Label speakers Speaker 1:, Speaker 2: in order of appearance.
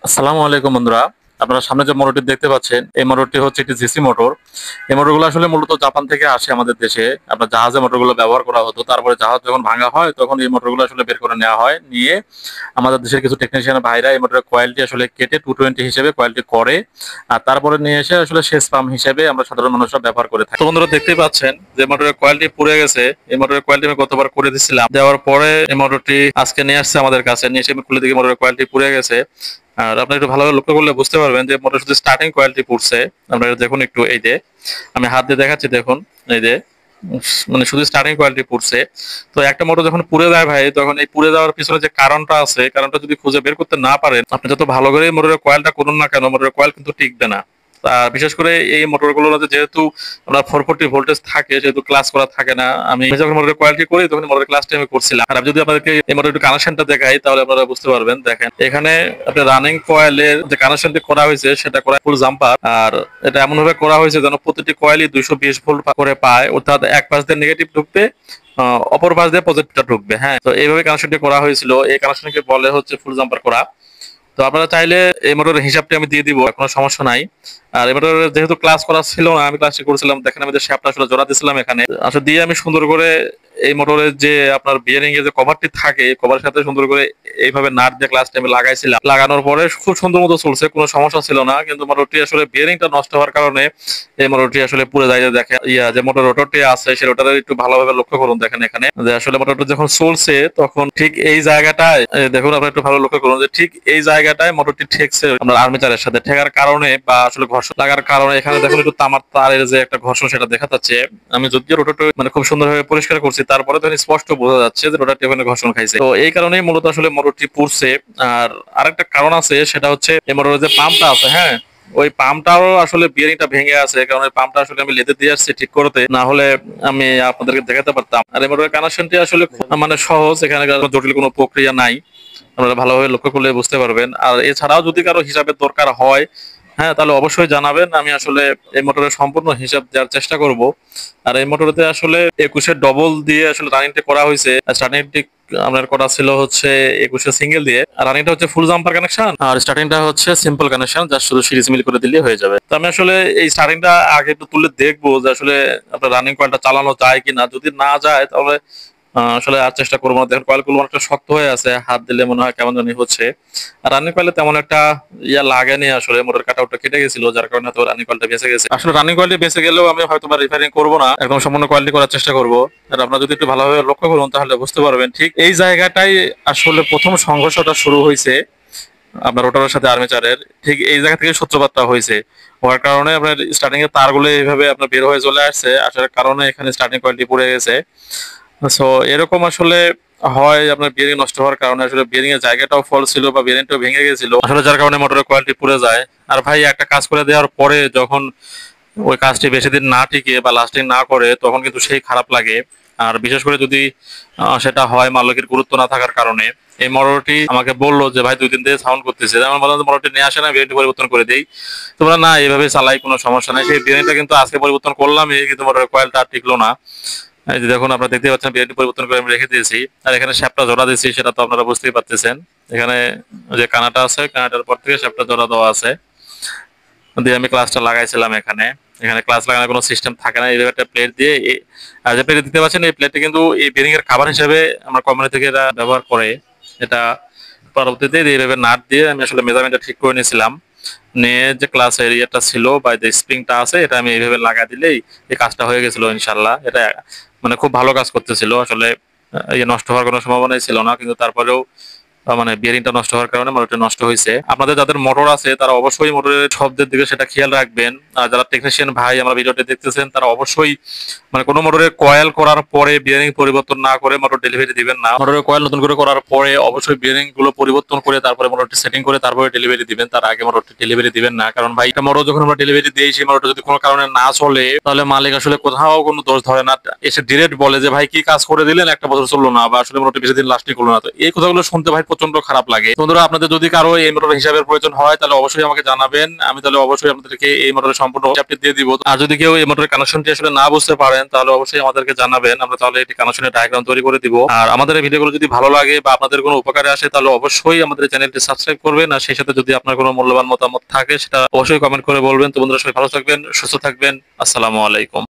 Speaker 1: আসসালামু আলাইকুম বন্ধুরা। আপনারা সামনে যে মোটরটি দেখতে পাচ্ছেন, এই মোটরটি হচ্ছে একটি জিসি মোটর। এই মোটরগুলো আসলে মূলত জাপান থেকে আসে আমাদের দেশে। আপনার জাহাজে মোটরগুলো ব্যবহার করা হতো, তারপরে জাহাজ যখন ভাঙা হয় তখন এই মোটরগুলো আসলে বের করে নেওয়া হয়, নিয়ে আমাদের দেশের কিছু টেকনিশিয়ান ভাইরা এই মোটরের কোয়ালিটি আসলে কেটে 220 হিসেবে কোয়ালিটি করে, আর তারপরে নিয়ে এসে আসলে সেচ পাম্প হিসেবে আমরা সাধারণ মানুষরা ব্যবহার করে থাকি। তো বন্ধুরা দেখতেই পাচ্ছেন যে মোটরের কোয়ালিটি পুড়ে গেছে। এই মোটরের কোয়ালিটি আমি গতবার করে দিচ্ছিলাম, দেওয়ার পরে এই মোটরটি আজকে নিয়ে আসছে আমাদের কাছে, নিয়ে এসে আমি খুলে দেখি মোটরের কোয়ালিটি পুড়ে গেছে। আর আপনি একটু ভালোভাবে লক্ষ্য করলে বুঝতে পারবেন যে মোটর শুধু স্টার্টিং কোয়ালিটি পড়ছে। আপনারা দেখুন একটু, এই যে আমি হাত দিয়ে দেখাচ্ছি, দেখুন এই যে মানে শুধু স্টার্টিং কোয়ালিটি পড়ছে। তো একটা মোটর যখন পুড়ে যায় ভাই, তখন এই পুড়ে যাওয়ার পিছনে যে কারণটা আছে, কারণটা যদি খুঁজে বের করতে না পারেন, আপনি যত ভালো করে মোটরের কয়েলটা করুন না কেন, মোটরের কয়েল কিন্তু টিকবে না। আর বিশেষ করে এই মোটরগুলোতে যেহেতু আপনার 440 ভোল্টেজ থাকে, যেহেতু ক্লাস করা থাকে না, আমি যখন মোটরের কোয়ালিটি করি তখন মোটরের ক্লাসটা আমি করছিলাম। আর আমি যদি আপনাদেরকে এই মোটরের কানেকশনটা দেখাই তাহলে আপনারা বুঝতে পারবেন। দেখেন এখানে আপনার রানিং কয়েলের যে কানেকশনটি করা হয়েছে সেটা করা ফুল জাম্পার, আর এটা এমন ভাবে করা হয়েছে যেন প্রতিটি কয়েলই 220 ভোল্ট করে পায়, অর্থাৎ এক পাশ দিয়ে নেগেটিভ ঢুকবে, অপর পাশ দিয়ে পজিটিভটা ঢুকবে। হ্যাঁ, তো এইভাবে কানেকশনটি করা হয়েছিল। এই কানেকশনকে বলে হচ্ছে ফুল জাম্পার করা। তো আপনারা চাইলে এই মোটরের হিসাবটি আমি দিয়ে দিব, কোনো সমস্যা নাই। আর এই মোটরের যেহেতু ক্লাস করা ছিল না, আমি ক্লাসটি করেছিলাম, দেখেন আমি যে শ্যাফটটা আসলে জোড়া দিয়েছিলাম এখানে আসলে দিয়ে আমি সুন্দর করে এই মোটরের যে আপনার বিয়ারিং এর যে কভারটি থাকে, কভারের সাথে সুন্দর করে এইভাবে নাট দিয়ে ক্লাসটি আমি লাগাইছিলাম। লাগানোর পরে খুব সুন্দর মতো চলছে, কোনো সমস্যা ছিল না। কিন্তু মোটরটি আসলে বিয়ারিংটা নষ্ট হওয়ার কারণে এই মোটরটি আসলে পুড়ে যায়। যে দেখেন যে মোটর রোটরটি আছে, সেই রোটরের একটু ভালোভাবে লক্ষ্য করুন। দেখেন এখানে যে আসলে মোটরটা যখন চলছে তখন ঠিক এই জায়গাটায় দেখুন, আপনারা একটু ভালো লক্ষ্য করুন যে ঠিক এই জায়গাটায় মোটরটি ঠেকছে আপনার আর্মেচারের সাথে। ঠেকার কারণে বা আসলে ঘর্ষণ লাগার কারণে এখানে দেখুন একটু তামার তারের যে একটা ঘর্ষণ সেটা দেখা যাচ্ছে। আমি যদিও রোটরটা মানে খুব সুন্দরভাবে পরিষ্কার করছি, তারপরে তখন স্পষ্ট বোঝা যাচ্ছে যে রোটরটি ওখানে ঘর্ষণ খাইছে। তো এই কারণেই মূলত আসলে মোটরটি পুড়ছে। আর আরেকটা কারণ আছে, সেটা হচ্ছে এই মোটরের যে পাম্পটা আছে, হ্যাঁ, ওই পাম্পটাও আসলে বিয়ারিংটা ভেঙে আছে। কারণ ওই পাম্পটা আসলে আমি লেদে দিয়ে আসছি ঠিক করতে, না হলে আমি আপনাদেরকে দেখাতে পারতাম। আর এই মোটরের কানেকশনটি আসলে মানে সহজ, এখানে জটিল কোনো প্রক্রিয়া নাই। আপনারা ভালোভাবে লক্ষ্য করলে বুঝতে পারবেন। আর এছাড়াও যদি কারো হিসাবের দরকার হয়, হ্যাঁ, তাহলে অবশ্যই জানাবেন। আমি আসলে এই মোটরের সম্পূর্ণ হিসাব দেওয়ার চেষ্টা করব। আর এই মোটরতে আসলে 21 ডবল দিয়ে আসলে রানিংটা করা হয়েছে। স্টার্টিংটি আপনার করা ছিল হচ্ছে 21 সিঙ্গেল দিয়ে, আর রানিংটা হচ্ছে ফুল জাম্পার কানেকশন, আর স্টার্টিংটা হচ্ছে সিম্পল কানেকশন, জাস্ট শুধু সিরিজ মিল করে দিলে হয়ে যাবে। তো আমি আসলে এই স্টার্টিংটা আগে একটু তুলে দেখবো যে আসলে আপনার রানিং কয়েলটা চালানো যায় কিনা। যদি না যায় তাহলে আসলে আর চেষ্টা করবো না। দেখেন কয়েলগুলো অনেকটা শক্ত হয়ে আছে, হাত দিলে মনে হয় কেমন জানি হচ্ছে। আর রানিং কয়েলে তেমন একটা লাগেনি, আসলে মোটর কাটাউটটা কেটে গেছিল, যার কারণে তো রানিং কয়েলটা বেঁচে গেছে। আসলে রানিং কয়েলটি বেঁচে গেলেও আমি হয়তো বা রিপেয়ারিং করবো না, একদম সম্পূর্ণ কোয়ালিটি করার চেষ্টা করবো। আর আপনারা যদি একটু ভালোভাবে লক্ষ্য করুন তাহলে বুঝতে পারবেন ঠিক এই জায়গাটাই আসলে প্রথম সংঘর্ষটা শুরু হয়েছে আপনার রোটারের সাথে আর্মেচারের। ঠিক এই জায়গা থেকে সূত্রপাতটা হয়েছে, হওয়ার কারণে আপনার স্টার্টিং এর তারগুলো এইভাবে আপনার বের হয়ে চলে আসছে, আসার কারণে এখানে স্টার্টিং কোয়ালিটি পড়ে গেছে। সো এরকম আসলে হয় আপনার বিয়ারিং নষ্ট হওয়ার কারণে। আসলে বিয়ারিং এর জায়গাটাও ফল ছিল বা বিয়ারিংটাও ভেঙে গেছিল আসলে, যার কারণে মোটরের কোয়ালিটি পুড়ে যায়। আর ভাই একটা কাজ করে দেওয়ার পরে যখন ওই কাজটি বেশি দিন না টিকে বা লাস্টিং না করে, তখন কিন্তু সেই খারাপ লাগে। আর বিশেষ করে যদি সেটা হয় মালিকের গুরুত্ব না থাকার কারণে। এই মোটরটি আমাকে বললো যে ভাই 2 দিন থেকে সাউন্ড করতেছে, আমি বললাম যে মোটরটি নিয়ে আসে না, বিয়ারিংটি পরিবর্তন করে দেই। তোমরা না এইভাবে চালাই, কোনো সমস্যা নাই। সেই বিয়ারিংটা কিন্তু আজকে পরিবর্তন করলামই, কিন্তু মোটরের কয়েলটা আর টিকলো না। এই যে দেখুন, আপনারা দেখতে পাচ্ছেন বিয়ারটি পরিবর্তন করে আমি রেখে দিয়েছি। আর এখানে শ্যাপটা জোড়া দিয়েছি, সেটা তো আপনারা বুঝতেই পারতেছেন। এখানে যে কানাটা আছে, কানাটার পর থেকে শ্যাপটা জোড়া দেওয়া আছে, দিয়ে আমি ক্লাসটা লাগাইছিলাম এখানে। এখানে ক্লাস লাগানোর কোনো সিস্টেম থাকে না, এইভাবে একটা প্লেট দিয়ে আর যে প্লেট দিতে পারছেন, এই প্লেটটা কিন্তু এই বেরিং এর কাভার হিসেবে আমরা কোম্পানি থেকে এটা ব্যবহার করে। এটা পরবর্তীতে এইভাবে নাট দিয়ে আমি আসলে মেজারমেন্টটা ঠিক করে নিয়েছিলাম, নিয়ে যে ক্লাস এরিয়াটা ছিল বা যে স্প্রিংটা আছে, এটা আমি এইভাবে লাগা দিলেই এই কাজটা হয়ে গেছিল ইনশাল্লাহ। এটা মানে খুব ভালো কাজ করতেছিল আসলে। নষ্ট হওয়ার কোনো সম্ভাবনাই ছিল না, কিন্তু তারপরেও মানে বিয়ারিংটা নষ্ট হওয়ার কারণে মোটরটা নষ্ট হয়েছে। আপনাদের যাদের মোটর আছে তারা অবশ্যই মোটরের শব্দের দিকে সেটা খেয়াল রাখবেন। আর যারা টেকনিশিয়ান ভাই আমার ভিডিওটি দেখতেছেন, তারা অবশ্যই মানে কোনো মোটরের কয়েল করার পরে বিয়ারিং পরিবর্তন না করে মোটর ডেলিভারি দিবেন না। মোটরের কয়েল নতুন করে করার পরে অবশ্যই বিয়ারিং গুলো পরিবর্তন করে তারপরে মোটরটি সেটিং করে তারপরে ডেলিভারি দিবেন, তার আগে মোটরটি ডেলিভারি দিবেন না। কারণ ভাই, একটা মোটর যখন আমরা ডেলিভারি দিই, সেই মোটরটা যদি কোনো কারণে না চলে, তাহলে মালিক আসলে কোথাও কোনো দোষ ধরে না, এসে ডিরেক্ট বলে যে ভাই কি কাজ করে দিলেন, 1 বছর চললো না, বা আসলে মোটরটি বেশি দিন লাস্টিং করলো না। তো এই কথাগুলো শুনতে ভাই প্রচন্ড খারাপ লাগে। বন্ধুরা, আপনাদের যদি কারো এই মোটর হিসাবের প্রয়োজন হয় তাহলে অবশ্যই আমাকে জানাবেন, আমি তাহলে অবশ্যই আপনাদেরকে এই মোটরের সম্পূর্ণ হিসাবটি দিয়ে দিব। আর যদি কেউ এই মোটরের কানেকশনটি আসলে না বুঝতে পারেন তাহলে অবশ্যই আমাদেরকে জানাবেন, আমরা তাহলে এটি কানেকশনের ডায়াগ্রাম তৈরি করে দিব। আর আমাদের এই ভিডিওগুলো যদি ভালো লাগে বা আপনাদের কোনো উপকারে আসে তাহলে অবশ্যই আমাদের চ্যানেলটি সাবস্ক্রাইব করবেন। আর সেই সাথে যদি আপনার কোনো মূল্যবান মতামত থাকে সেটা অবশ্যই কমেন্ট করে বলবেন। তো বন্ধুরা, সবাই ভালো থাকবেন, সুস্থ থাকবেন। আসসালামু আলাইকুম।